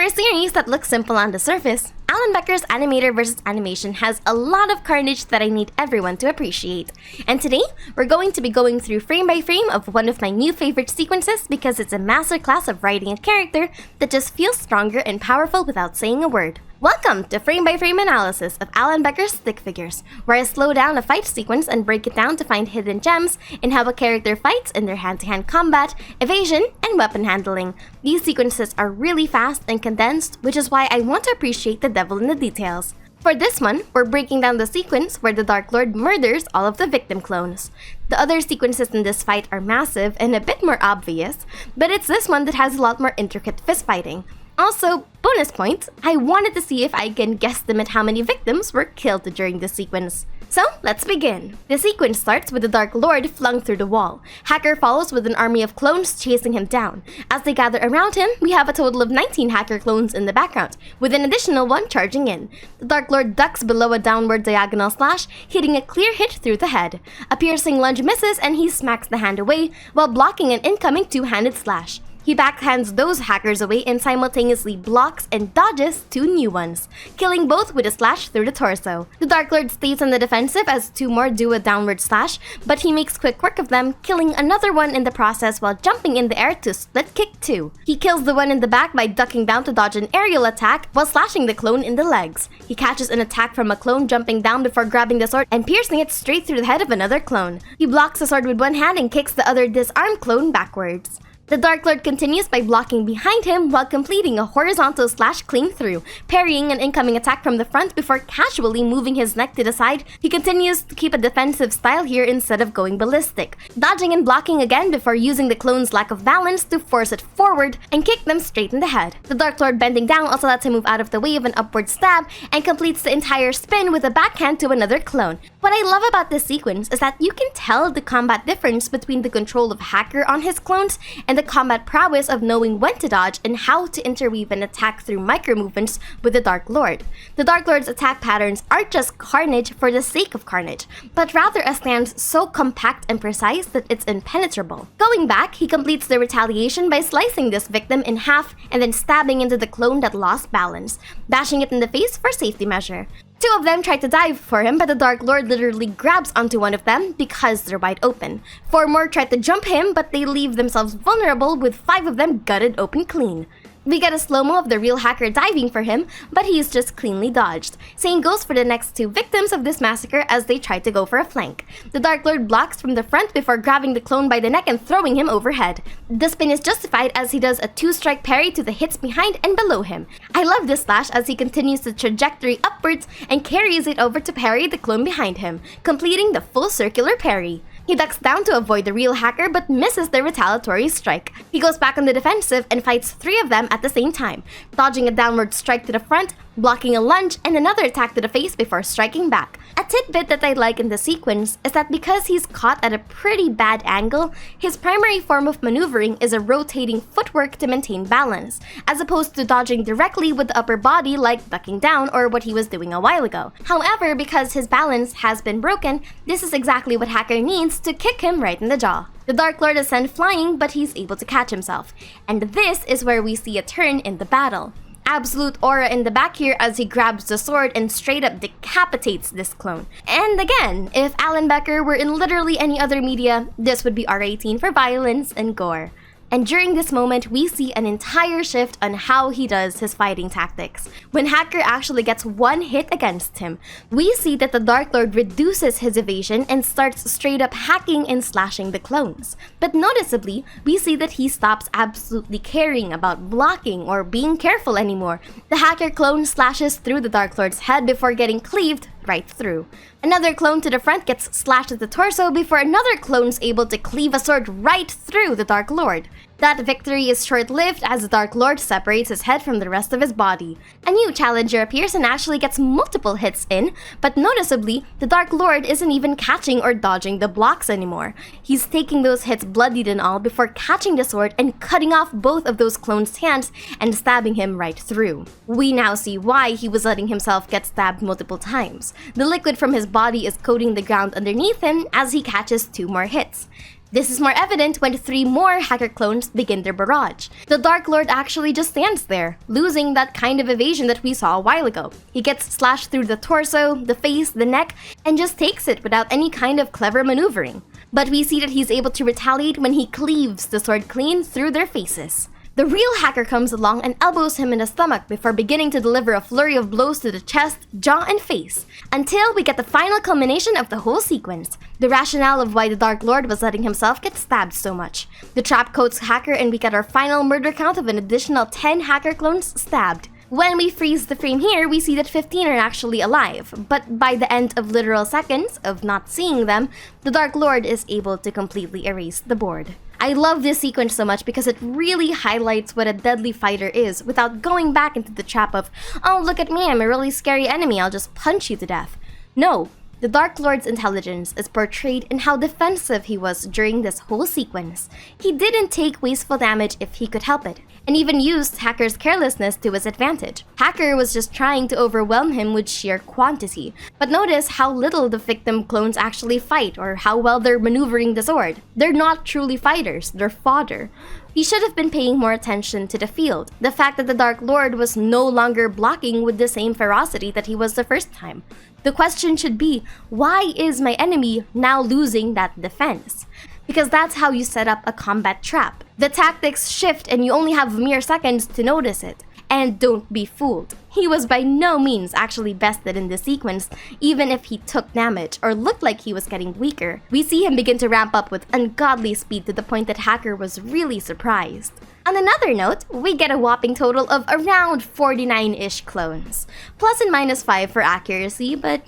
For a series that looks simple on the surface, Alan Becker's Animator vs. Animation has a lot of carnage that I need everyone to appreciate. And today, we're going to be going through frame by frame of one of my new favorite sequences because it's a masterclass of writing a character that just feels stronger and powerful without saying a word. Welcome to frame by frame analysis of Alan Becker's stick figures, where I slow down a fight sequence and break it down to find hidden gems in how a character fights in their hand-to-hand combat, evasion, and weapon handling. These sequences are really fast and condensed, which is why I want to appreciate the devil in the details. For this one, we're breaking down the sequence where the Dark Lord murders all of the victim clones. The other sequences in this fight are massive and a bit more obvious, but it's this one that has a lot more intricate fist fighting. Also, bonus points, I wanted to see if I can guesstimate how many victims were killed during this sequence. So, let's begin. The sequence starts with the Dark Lord flung through the wall. Hacker follows with an army of clones chasing him down. As they gather around him, we have a total of 19 Hacker clones in the background, with an additional one charging in. The Dark Lord ducks below a downward diagonal slash, hitting a clear hit through the head. A piercing lunge misses and he smacks the hand away, while blocking an incoming two-handed slash. He backhands those hackers away and simultaneously blocks and dodges two new ones, killing both with a slash through the torso. The Dark Lord stays on the defensive as two more do a downward slash, but he makes quick work of them, killing another one in the process while jumping in the air to split kick two. He kills the one in the back by ducking down to dodge an aerial attack while slashing the clone in the legs. He catches an attack from a clone jumping down before grabbing the sword and piercing it straight through the head of another clone. He blocks the sword with one hand and kicks the other disarmed clone backwards. The Dark Lord continues by blocking behind him while completing a horizontal slash clean through, parrying an incoming attack from the front before casually moving his neck to the side. He continues to keep a defensive style here instead of going ballistic, dodging and blocking again before using the clone's lack of balance to force it forward and kick them straight in the head. The Dark Lord bending down also lets him move out of the way of an upward stab and completes the entire spin with a backhand to another clone. What I love about this sequence is that you can tell the combat difference between the control of Hacker on his clones and the combat prowess of knowing when to dodge and how to interweave an attack through micro-movements with the Dark Lord. The Dark Lord's attack patterns aren't just carnage for the sake of carnage, but rather a stance so compact and precise that it's impenetrable. Going back, he completes the retaliation by slicing this victim in half and then stabbing into the clone that lost balance, bashing it in the face for safety measure. Two of them try to dive for him, but the Dark Lord literally grabs onto one of them because they're wide open. Four more try to jump him, but they leave themselves vulnerable with five of them gutted open clean. We get a slow-mo of the real hacker diving for him, but he's just cleanly dodged. Same goes for the next two victims of this massacre as they try to go for a flank. The Dark Lord blocks from the front before grabbing the clone by the neck and throwing him overhead. The spin is justified as he does a two-strike parry to the hits behind and below him. I love this slash as he continues the trajectory upwards and carries it over to parry the clone behind him, completing the full circular parry. He ducks down to avoid the real hacker but misses the retaliatory strike. He goes back on the defensive and fights three of them at the same time, dodging a downward strike to the front, blocking a lunge, and another attack to the face before striking back. A tidbit that I like in the sequence is that because he's caught at a pretty bad angle, his primary form of maneuvering is a rotating footwork to maintain balance, as opposed to dodging directly with the upper body like ducking down or what he was doing a while ago. However, because his balance has been broken, this is exactly what Hacker needs to kick him right in the jaw. The Dark Lord is sent flying, but he's able to catch himself. And this is where we see a turn in the battle. Absolute aura in the back here as he grabs the sword and straight up decapitates this clone. And again, if Alan Becker were in literally any other media, this would be R18 for violence and gore. And during this moment, we see an entire shift on how he does his fighting tactics. When Hacker actually gets one hit against him, we see that the Dark Lord reduces his evasion and starts straight up hacking and slashing the clones. But noticeably, we see that he stops absolutely caring about blocking or being careful anymore. The Hacker clone slashes through the Dark Lord's head before getting cleaved right through. Another clone to the front gets slashed at the torso before another clone's able to cleave a sword right through the Dark Lord. That victory is short-lived as the Dark Lord separates his head from the rest of his body. A new challenger appears and actually gets multiple hits in, but noticeably, the Dark Lord isn't even catching or dodging the blocks anymore. He's taking those hits bloodied and all before catching the sword and cutting off both of those clones' hands and stabbing him right through. We now see why he was letting himself get stabbed multiple times. The liquid from his body is coating the ground underneath him as he catches two more hits. This is more evident when 3 more hacker clones begin their barrage. The Dark Lord actually just stands there, losing that kind of evasion that we saw a while ago. He gets slashed through the torso, the face, the neck, and just takes it without any kind of clever maneuvering. But we see that he's able to retaliate when he cleaves the sword clean through their faces. The real hacker comes along and elbows him in the stomach before beginning to deliver a flurry of blows to the chest, jaw, and face, until we get the final culmination of the whole sequence, the rationale of why the Dark Lord was letting himself get stabbed so much. The trap coats hacker and we get our final murder count of an additional 10 hacker clones stabbed. When we freeze the frame here, we see that 15 are actually alive, but by the end of literal seconds of not seeing them, the Dark Lord is able to completely erase the board. I love this sequence so much because it really highlights what a deadly fighter is without going back into the trap of, oh, look at me, I'm a really scary enemy, I'll just punch you to death. No, the Dark Lord's intelligence is portrayed in how defensive he was during this whole sequence. He didn't take wasteful damage if he could help it, and even used Hacker's carelessness to his advantage. Hacker was just trying to overwhelm him with sheer quantity. But notice how little the victim clones actually fight or how well they're maneuvering the sword. They're not truly fighters, they're fodder. He should have been paying more attention to the field. The fact that the Dark Lord was no longer blocking with the same ferocity that he was the first time. The question should be, why is my enemy now losing that defense? Because that's how you set up a combat trap. The tactics shift and you only have mere seconds to notice it. And don't be fooled. He was by no means actually bested in this sequence, even if he took damage or looked like he was getting weaker. We see him begin to ramp up with ungodly speed to the point that Hacker was really surprised. On another note, we get a whopping total of around 49-ish clones. Plus and minus 5 for accuracy, but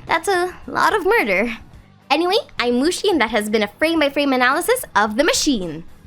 that's a lot of murder. Anyway, I'm Mushi and that has been a frame-by-frame analysis of the machine.